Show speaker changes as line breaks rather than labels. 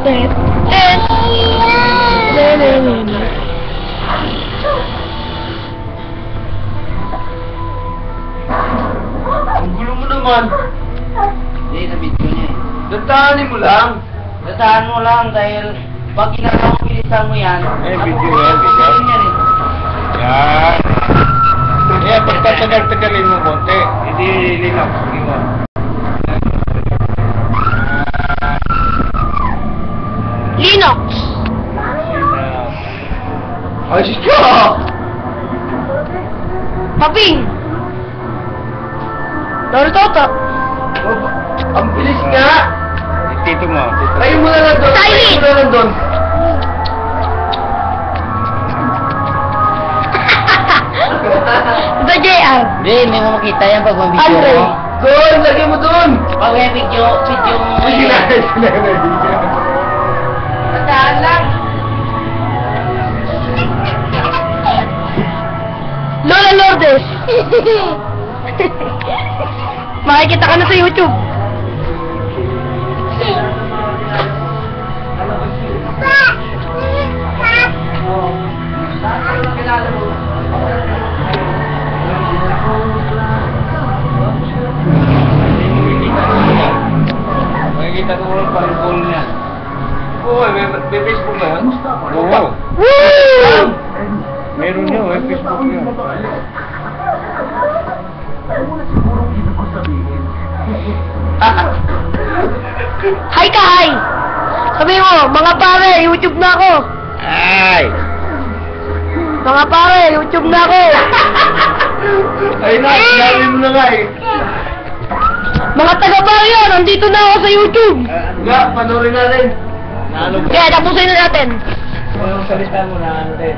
Ang gulo mo naman.
Hindi, sa video niya eh.
Datahanin mo lang.
Datahan mo lang dahil pag ginagawa mo, bilisan mo yan.
Video yan, video.
Yan eh.
Yan. Yan, pagtatagal-tagalin mo konti. Hindi linaw. Ingon.
Linux!
Ayos ka!
Paping! Narutoto!
Ang bilis nga!
Tito mo.
Tayo mo na lang doon.
Silent!
Tayo mo na lang doon.
Ito, JR.
Hindi, hindi mo makita yan pag may video
Andre.
mo.
Doon! Lagyan mo doon!
Pag may video mo.
Sige na!
Datahan lang.
Lola Lourdes! Makikita ka na sa YouTube.
Makikita ko lang parang niya.
Oo, may Facebook ba yun?
Oo.
Woo!
Meron niya, may Facebook niya.
Hi ka, hi! Sabi mo, mga pare, YouTube na ako.
Ay!
Mga pare, YouTube na ako.
Ay na, sinabi mo na nga eh.
Mga taga-baryo, nandito na ako sa YouTube.
Nga, panoorin natin.
Kaya, tapusin na natin.
Salita mo na natin.